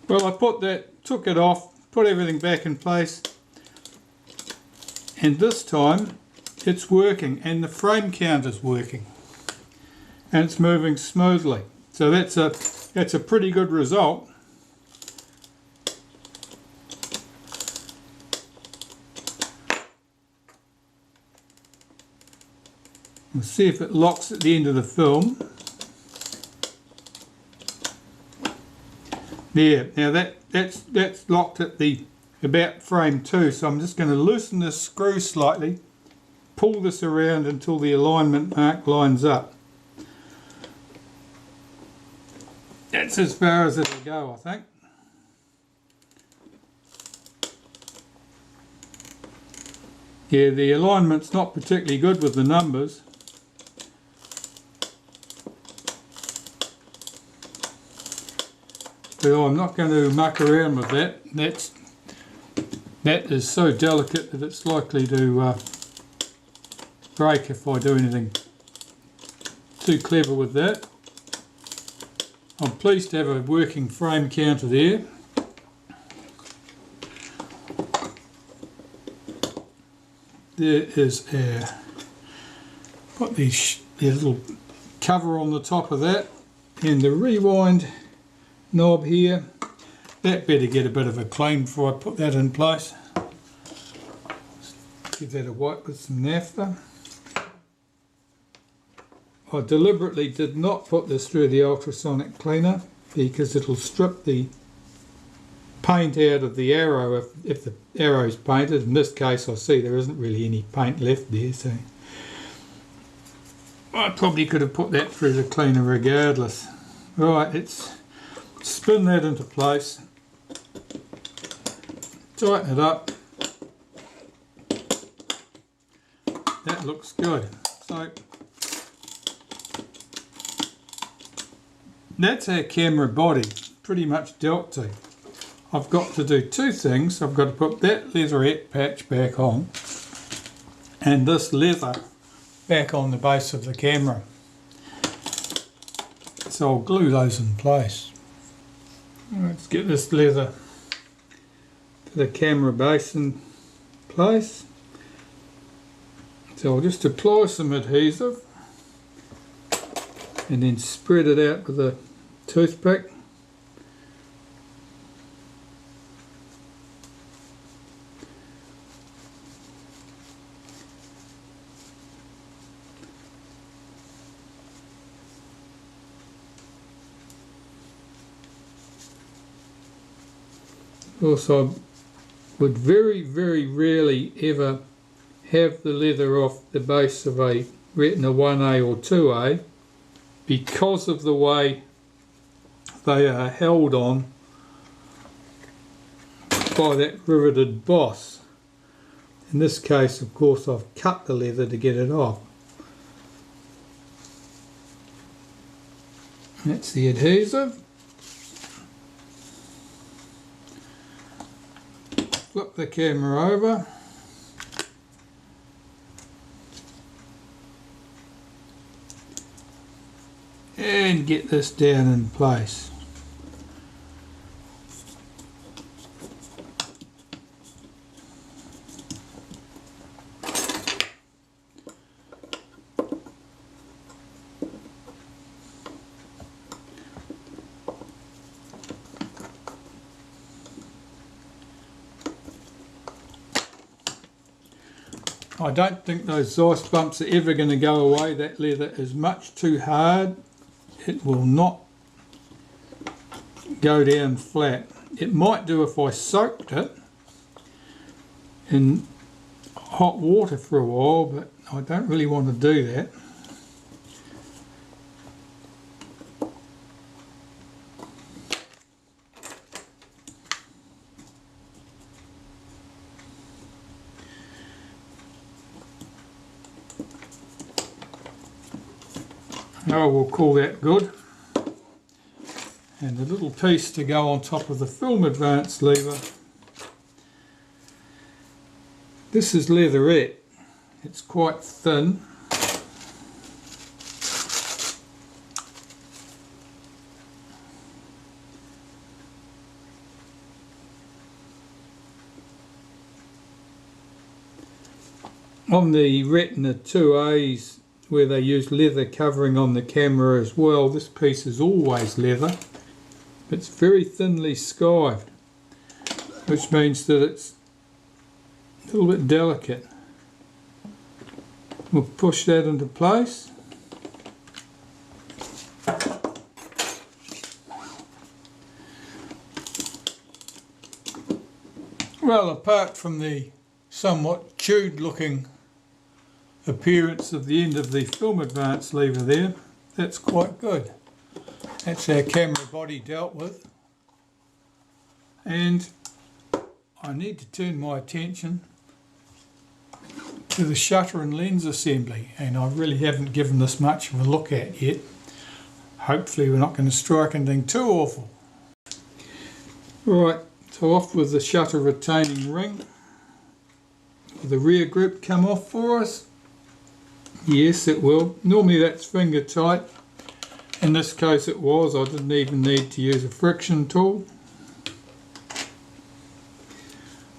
Well, I took it off, put everything back in place, and this time it's working and the frame count is working and it's moving smoothly. So that's a pretty good result. We'll see if it locks at the end of the film. There, now that's locked at the about frame 2, so I'm just going to loosen this screw slightly, pull this around until the alignment mark lines up. That's as far as it'll go, I think. Yeah, the alignment's not particularly good with the numbers. Well, I'm not going to muck around with that. That is so delicate that it's likely to break if I do anything too clever with that. I'm pleased to have a working frame counter there. There is put the little cover on the top of that, and the rewind knob here. That better get a bit of a clean before I put that in place. Give that a wipe with some naphtha. I deliberately did not put this through the ultrasonic cleaner because it'll strip the paint out of the arrow if the arrow is painted. In this case I see there isn't really any paint left there, so I probably could have put that through the cleaner regardless. Right, let's spin that into place, tighten it up. That looks good. So that's our camera body pretty much dealt to. I've got to do two things. I've got to put that Leatherette patch back on and this leather back on the base of the camera. So I'll glue those in place. Let's get this leather to the camera base in place. So I'll just apply some adhesive and then spread it out with a toothpick. Also, I would very, very rarely ever have the leather off the base of a Retina 1A or 2A because of the way they are held on by that riveted boss. In this case, of course, I've cut the leather to get it off. That's the adhesive. Flip the camera over. And get this down in place. I don't think those ice bumps are ever going to go away. That leather is much too hard. It will not go down flat. It might do if I soaked it in hot water for a while, but I don't really want to do that. Oh, we'll call that good. And the little piece to go on top of the film advance lever. This is Leatherette. It's quite thin. On the Retina 2As, where they use leather covering on the camera as well, this piece is always leather. It's very thinly skived, which means that it's a little bit delicate. We'll push that into place. Well, apart from the somewhat chewed looking appearance of the end of the film advance lever there, that's quite good. That's our camera body dealt with. And I need to turn my attention to the shutter and lens assembly, and I really haven't given this much of a look at yet. Hopefully we're not going to strike anything too awful. Right, so off with the shutter retaining ring. Will the rear grip come off for us? Yes, it will. Normally that's finger tight. In this case it was. I didn't even need to use a friction tool.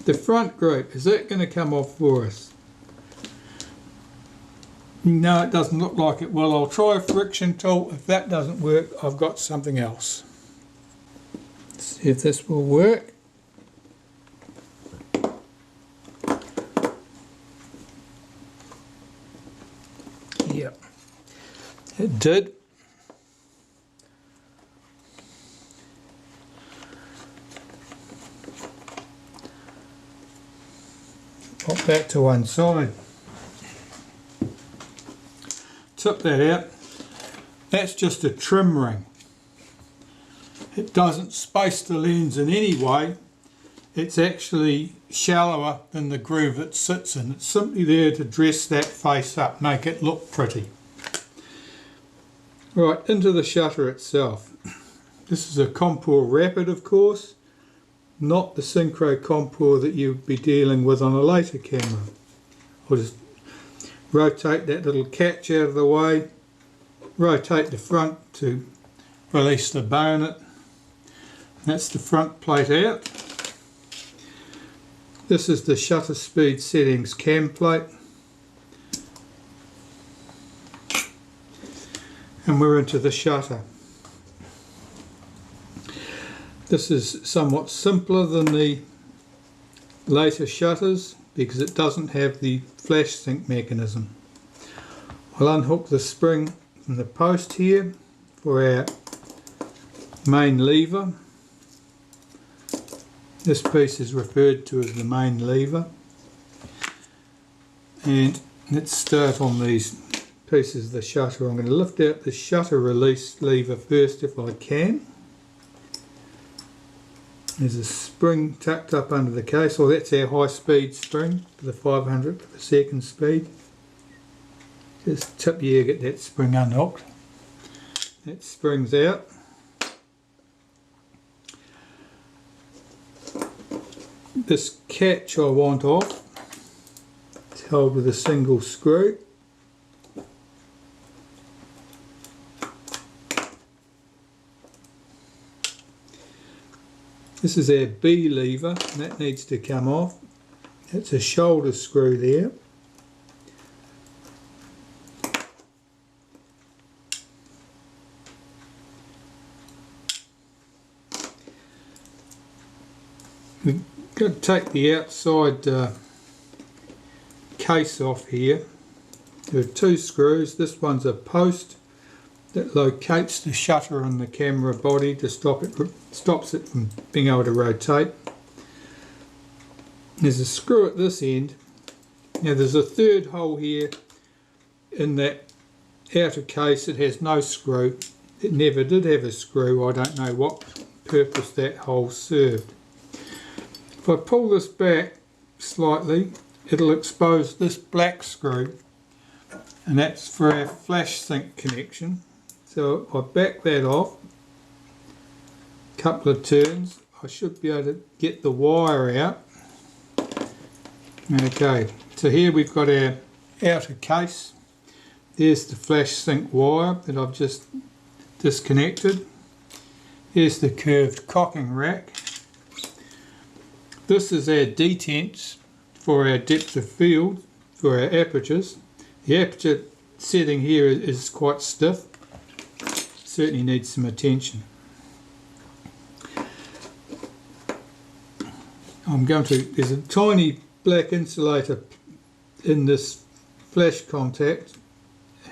The front grip, is that going to come off for us? No, it doesn't look like it will. I'll try a friction tool. If that doesn't work, I've got something else. Let's see if this will work. Yep, it did. Pop that to one side. Tip that out. That's just a trim ring. It doesn't space the lens in any way. It's actually shallower than the groove it sits in. It's simply there to dress that face up, make it look pretty. Right, into the shutter itself. This is a Compur Rapid, of course, not the Synchro Compur that you'd be dealing with on a later camera. I'll just rotate that little catch out of the way, rotate the front to release the bayonet. That's the front plate out. This is the shutter speed settings cam plate. And we're into the shutter. This is somewhat simpler than the later shutters because it doesn't have the flash sync mechanism. I'll unhook the spring from the post here for our main lever. This piece is referred to as the main lever. And let's start on these pieces of the shutter. I'm going to lift out the shutter release lever first if I can. There's a spring tucked up under the case. Well, that's our high speed spring for the 500 per second speed. Just tip here, get that spring unhooked. That spring's out. This catch I want off. It's held with a single screw. This is our B lever, and that needs to come off. It's a shoulder screw there. We've got to take the outside case off here. There are two screws. This one's a post that locates the shutter on the camera body to stops it from being able to rotate. There's a screw at this end. Now there's a third hole here in that outer case. It has no screw. It never did have a screw. I don't know what purpose that hole served. If I pull this back slightly, it'll expose this black screw, and that's for our flash sync connection. So I back that off, a couple of turns, I should be able to get the wire out. Okay, so here we've got our outer case. There's the flash sync wire that I've just disconnected. Here's the curved cocking rack. This is our detents for our depth of field. for our apertures. The aperture setting here is quite stiff, certainly needs some attention. There's a tiny black insulator in this flash contact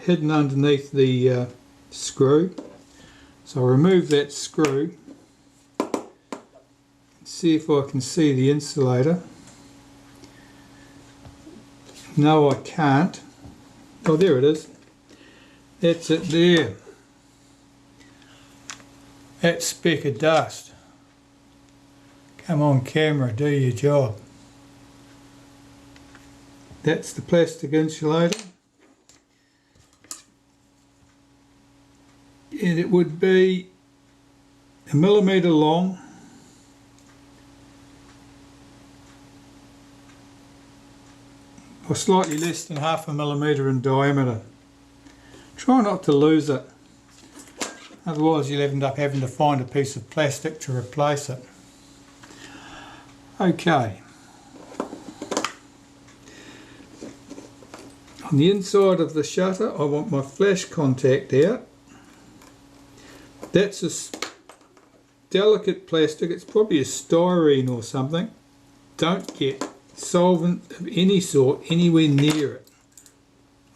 hidden underneath the screw. So I'll remove that screw, see if I can see the insulator. No, I can't. Oh, there it is. That's it there. That speck of dust. Come on camera, do your job. That's the plastic insulator. And it would be 1 millimetre long, or slightly less than 1/2 millimetre in diameter. Try not to lose it, otherwise you'll end up having to find a piece of plastic to replace it. Okay. On the inside of the shutter I want my flash contact out. That's a delicate plastic, it's probably a styrene or something. Don't get solvent of any sort anywhere near it,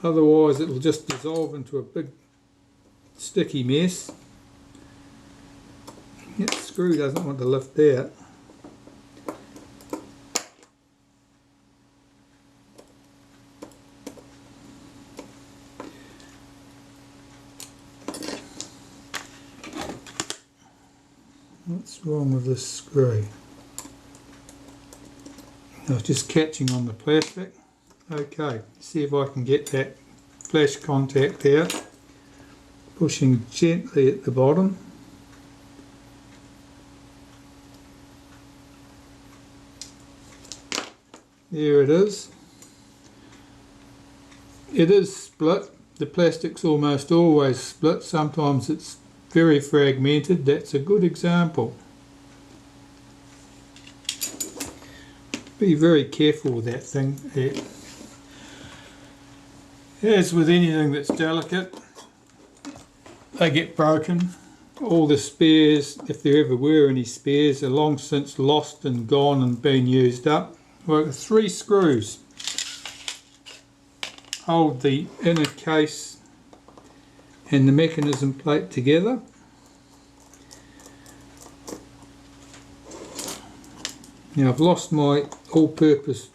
otherwise it will just dissolve into a big sticky mess. That screw doesn't want to lift out. What's wrong with this screw? I was just catching on the plastic. Okay, see if I can get that flash contact out. Pushing gently at the bottom. There it is. It is split. The plastic's almost always split. Sometimes it's very fragmented. That's a good example. Be very careful with that thing. As with anything that's delicate, they get broken. All the spares, if there ever were any spares, are long since lost and gone and been used up. Well, 3 screws hold the inner case and the mechanism plate together. Now I've lost my all-purpose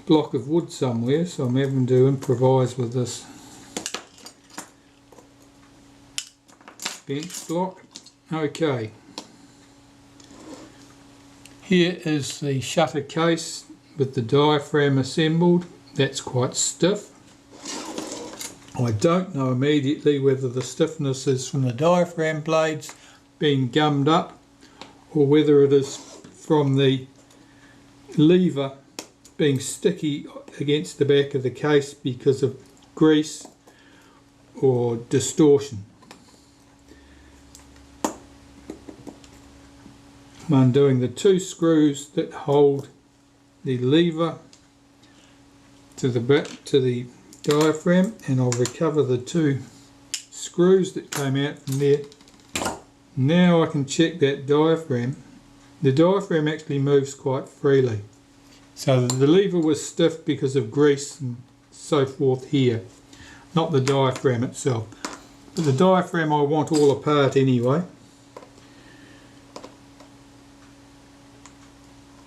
block of wood somewhere, so I'm having to improvise with this bench block. Okay, here is the shutter case with the diaphragm assembled. That's quite stiff. I don't know immediately whether the stiffness is from the diaphragm blades being gummed up or whether it is from the lever being sticky against the back of the case because of grease or distortion. I'm undoing the 2 screws that hold the lever to the diaphragm, and I'll recover the 2 screws that came out from there. Now I can check that diaphragm. The diaphragm actually moves quite freely. So the lever was stiff because of grease and so forth here, not the diaphragm itself. But the diaphragm I want all apart anyway.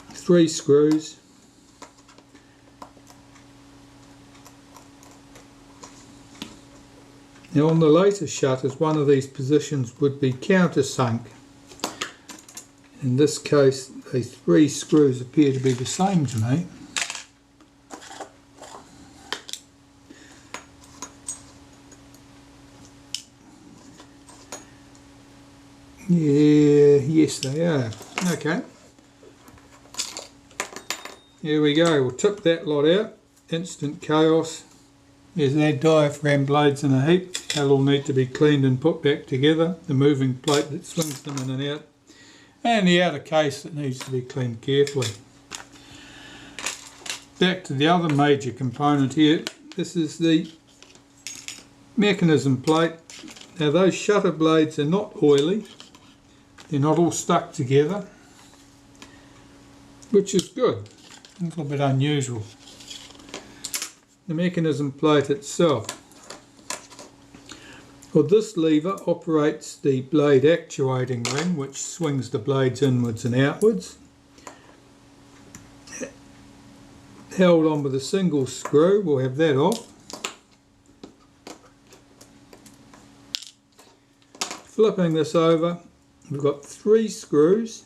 3 screws. Now on the later shutters, one of these positions would be countersunk. In this case, the 3 screws appear to be the same to me. Yes they are. Okay. Here we go, we'll tip that lot out. Instant chaos. There's their diaphragm blades in a heap. They'll all need to be cleaned and put back together. The moving plate that swings them in and out. And the outer case that needs to be cleaned carefully. back to the other major component here. This is the mechanism plate. Now those shutter blades are not oily, they're not all stuck together, which is good, a little bit unusual. The mechanism plate itself. Well, this lever operates the blade actuating ring, which swings the blades inwards and outwards. Held on with a single screw, we'll have that off. Flipping this over, we've got 3 screws.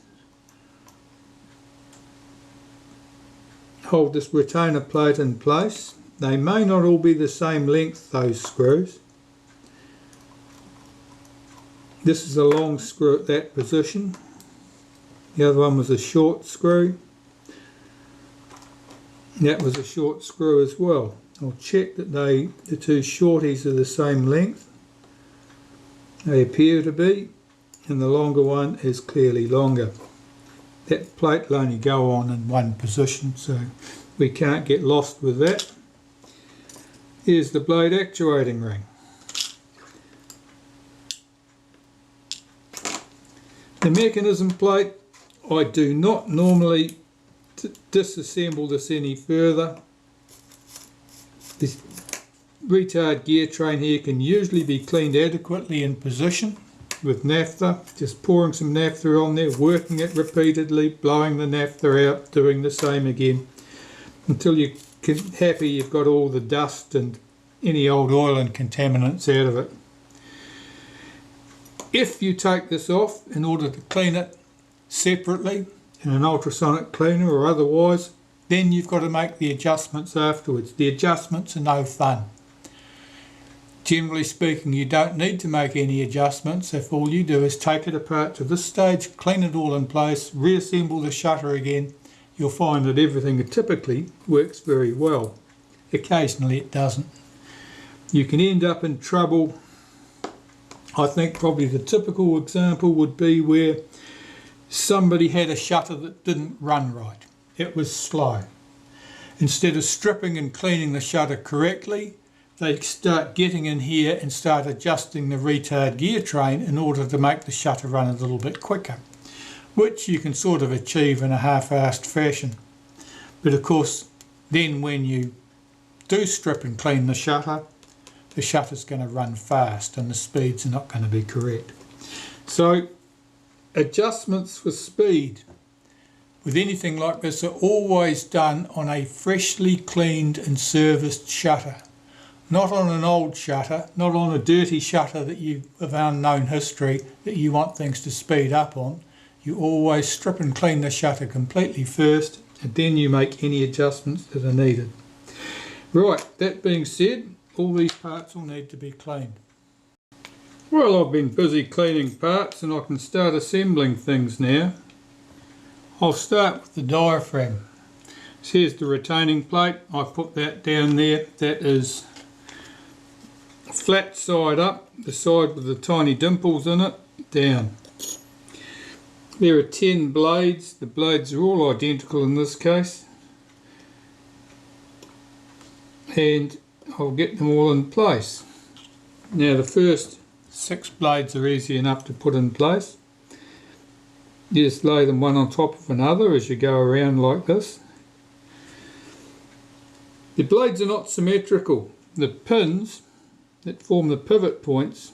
Hold this retainer plate in place. They may not all be the same length, those screws. This is a long screw at that position. The other one was a short screw. That was a short screw as well. I'll check that the 2 shorties are the same length. They appear to be, and the longer one is clearly longer. That plate will only go on in one position, so we can't get lost with that. Here's the blade actuating ring. The mechanism plate, I do not normally disassemble this any further. This retard gear train here can usually be cleaned adequately in position with naphtha, just pouring some naphtha on there, working it repeatedly, blowing the naphtha out, doing the same again until you're happy you've got all the dust and any old oil and contaminants out of it. If you take this off in order to clean it separately in an ultrasonic cleaner or otherwise, then you've got to make the adjustments afterwards. The adjustments are no fun. Generally speaking, you don't need to make any adjustments if all you do is take it apart to this stage, clean it all in place, reassemble the shutter again. You'll find that everything typically works very well. Occasionally it doesn't. You can end up in trouble. I think probably the typical example would be where somebody had a shutter that didn't run right. It was slow. Instead of stripping and cleaning the shutter correctly, they start getting in here and start adjusting the retard gear train in order to make the shutter run a little bit quicker, which you can sort of achieve in a half-assed fashion. But of course, then when you do strip and clean the shutter's going to run fast and the speeds are not going to be correct. So adjustments for speed with anything like this are always done on a freshly cleaned and serviced shutter. Not on an old shutter, not on a dirty shutter that you of unknown history that you want things to speed up on. You always strip and clean the shutter completely first, and then you make any adjustments that are needed. Right, that being said, all these parts will need to be cleaned. Well, I've been busy cleaning parts and I can start assembling things now. I'll start with the diaphragm. So here's the retaining plate. I put that down there. That is flat side up, the side with the tiny dimples in it, down. There are 10 blades. The blades are all identical in this case. And I'll get them all in place. Now the first 6 blades are easy enough to put in place. You just lay them one on top of another as you go around like this. The blades are not symmetrical. The pins that form the pivot points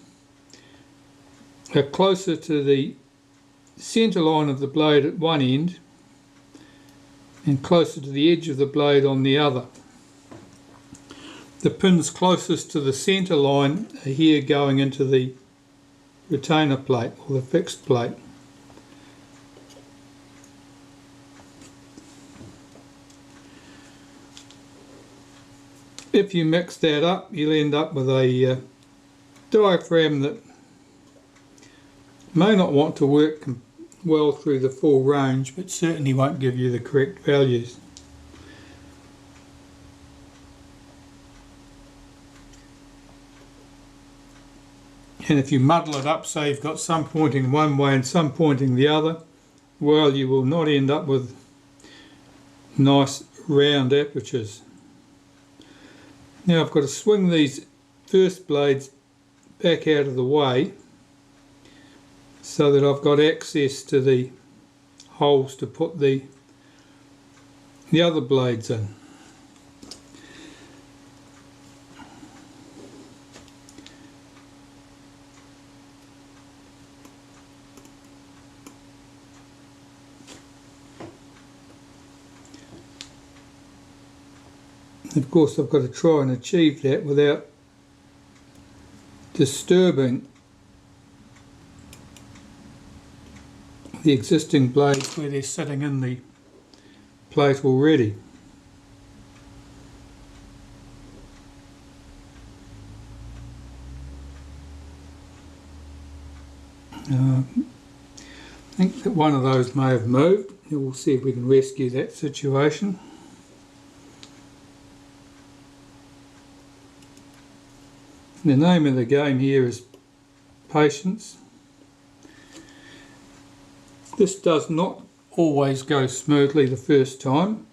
are closer to the centre line of the blade at one end and closer to the edge of the blade on the other. The pins closest to the centre line are here going into the retainer plate or the fixed plate. If you mix that up, you'll end up with a diaphragm that may not want to work well through the full range, but certainly won't give you the correct values. And if you muddle it up, so you've got some pointing one way and some pointing the other, well, you will not end up with nice round apertures. Now I've got to swing these first blades back out of the way so that I've got access to the holes to put the other blades in. Of course I've got to try and achieve that without disturbing the existing blades where they're sitting in the plate already. I think that one of those may have moved. We'll see if we can rescue that situation. The name of the game here is patience. This does not always go smoothly the first time.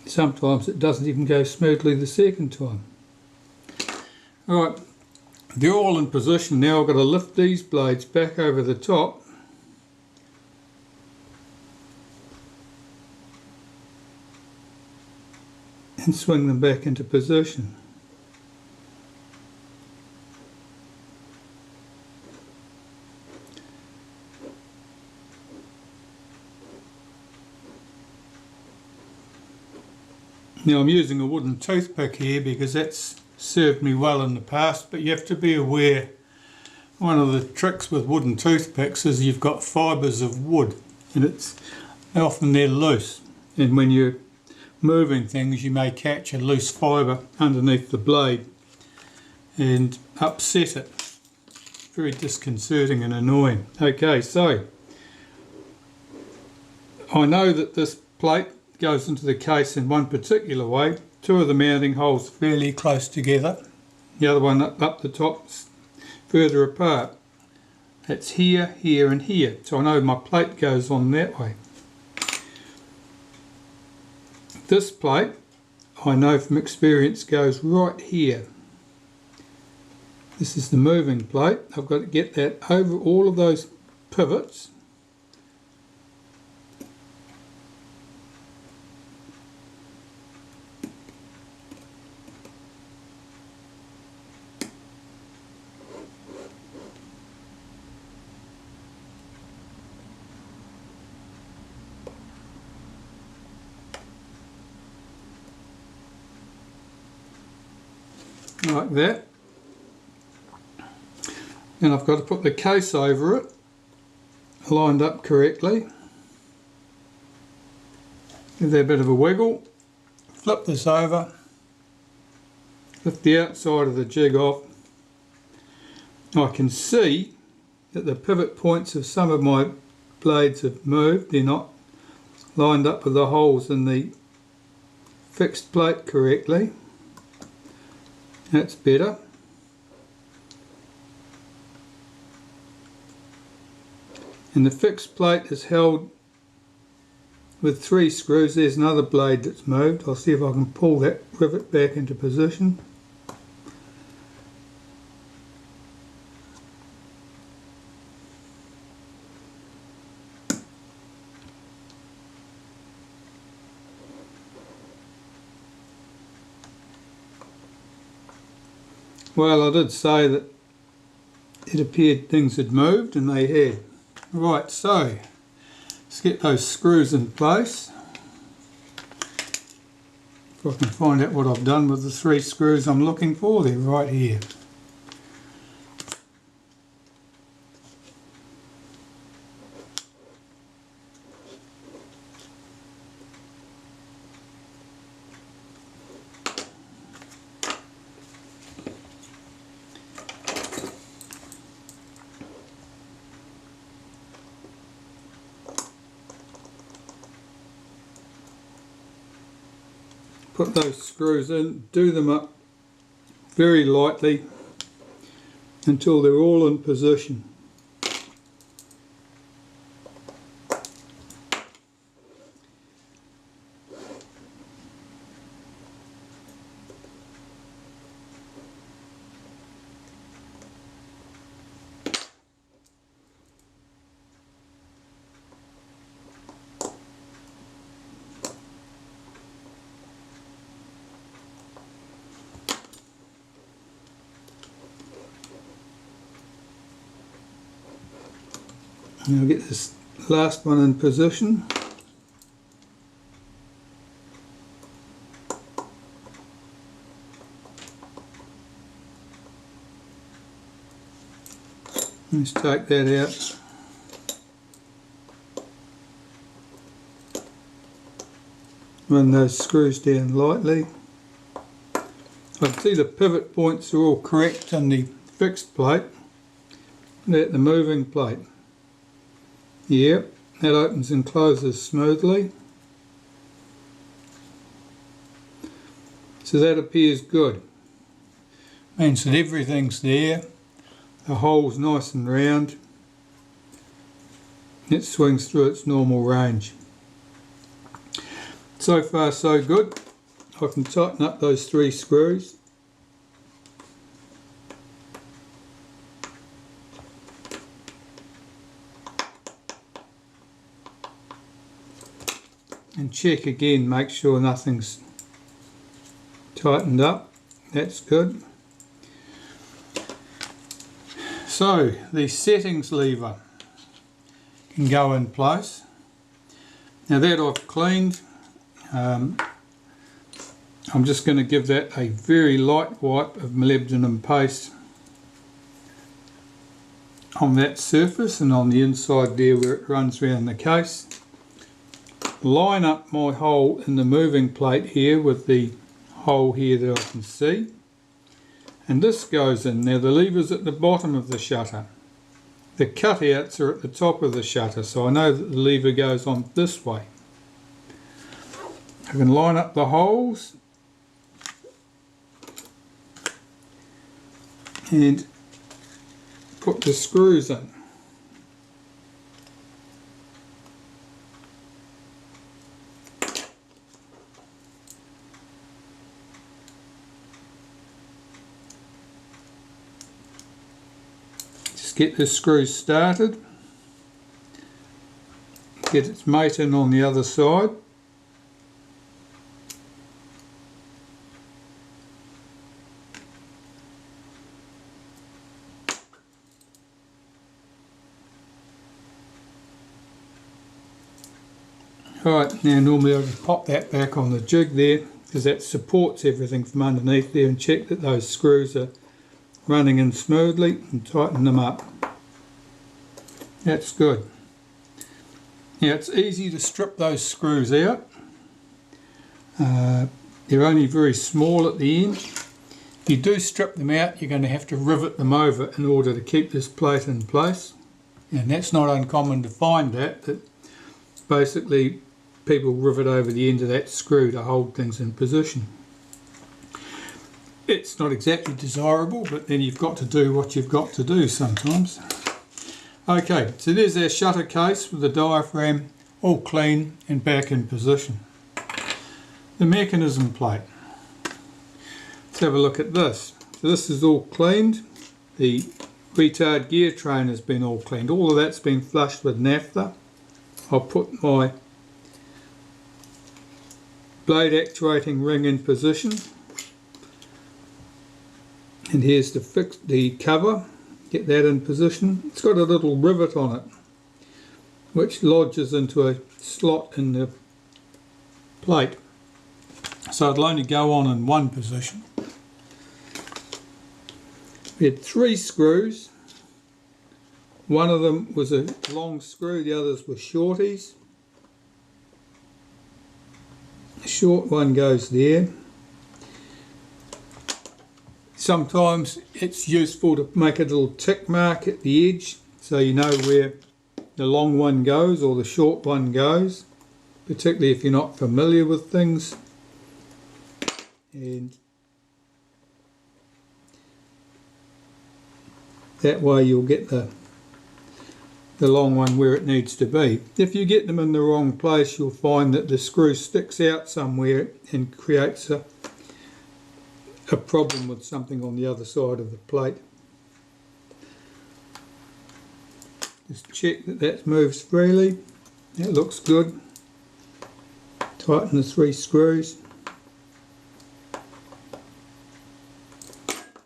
Sometimes it doesn't even go smoothly the second time. Alright, they're all in position now. I've got to lift these blades back over the top and swing them back into position. Now I'm using a wooden toothpick here because that's served me well in the past, but you have to be aware one of the tricks with wooden toothpicks is you've got fibres of wood and often they're loose, and when you're moving things you may catch a loose fibre underneath the blade and upset it. Very disconcerting and annoying. Okay, so I know that this plate goes into the case in one particular way. Two of the mounting holes fairly close together, the other one up the top further apart. That's here, here and here, so I know my plate goes on that way. This plate, I know from experience, goes right here. This is the moving plate. I've got to get that over all of those pivots. Like that, and I've got to put the case over it lined up correctly. Give that a bit of a wiggle, flip this over, lift the outside of the jig off. I can see that the pivot points of some of my blades have moved. They're not lined up with the holes in the fixed plate correctly. That's better. And the fixed plate is held with 3 screws. There's another blade that's moved. I'll see if I can pull that rivet back into position. Well, I did say that it appeared things had moved, and they had. Right, so let's get those screws in place. If I can find out what I've done with the 3 screws I'm looking for, they're right here. Put those screws in, do them up very lightly until they're all in position. And I'll get this last one in position. Let's take that out. Run those screws down lightly. I can see the pivot points are all correct on the fixed plate. At the moving plate. Yep, that opens and closes smoothly. So that appears good. Means that everything's there. The hole's nice and round. It swings through its normal range. So far so good. I can tighten up those 3 screws. And check again, make sure nothing's tightened up. That's good. So the settings lever can go in place. Now that I've cleaned, I'm just going to give that a very light wipe of molybdenum paste on that surface and on the inside there where it runs around the case. Line up my hole in the moving plate here with the hole here that I can see, and this goes in. Now the lever's at the bottom of the shutter, the cutouts are at the top of the shutter, so I know that the lever goes on this way. I can line up the holes and put the screws in. Get the screws started, get its mate in on the other side, Right, now normally I just pop that back on the jig there because that supports everything from underneath there, and check that those screws are running in smoothly and tighten them up. That's good. Now it's easy to strip those screws out. They're only very small at the end. If you do strip them out, you're going to have to rivet them over in order to keep this plate in place. And that's not uncommon to find that basically people rivet over the end of that screw to hold things in position. It's not exactly desirable, but then you've got to do what you've got to do sometimes. Okay, so there's our shutter case with the diaphragm all clean and back in position. The mechanism plate. Let's have a look at this. So this is all cleaned. The retard gear train has been all cleaned. All of that's been flushed with naphtha. I'll put my blade actuating ring in position. And here's the cover. Get that in position. It's got a little rivet on it which lodges into a slot in the plate. So it'll only go on in one position. We had 3 screws. One of them was a long screw, the others were shorties. The short one goes there. Sometimes it's useful to make a little tick mark at the edge so you know where the long one goes or the short one goes, particularly if you're not familiar with things. And that way you'll get the long one where it needs to be. If you get them in the wrong place, you'll find that the screw sticks out somewhere and creates a problem with something on the other side of the plate. Just check that that moves freely. That looks good. Tighten the 3 screws.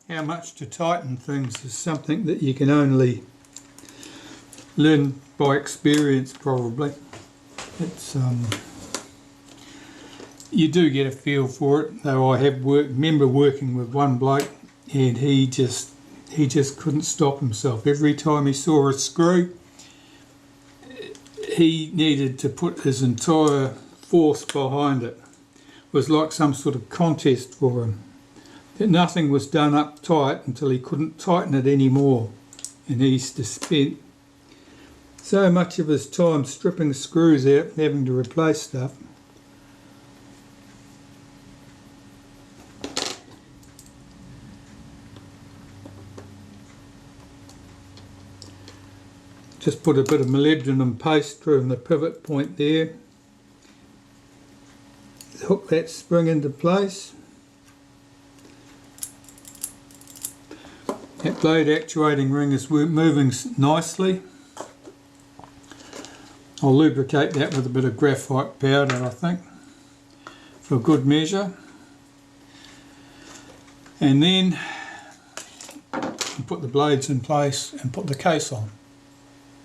How much to tighten things is something that you can only learn by experience probably. It's you do get a feel for it, though I have remember working with one bloke and he just couldn't stop himself. Every time he saw a screw, he needed to put his entire force behind it. It was like some sort of contest for him. That nothing was done up tight until he couldn't tighten it anymore. And he used to spend so much of his time stripping screws out and having to replace stuff. Just put a bit of molybdenum paste through the pivot point there. Hook that spring into place. That blade actuating ring is moving nicely. I'll lubricate that with a bit of graphite powder, I think, for good measure. And then put the blades in place and put the case on.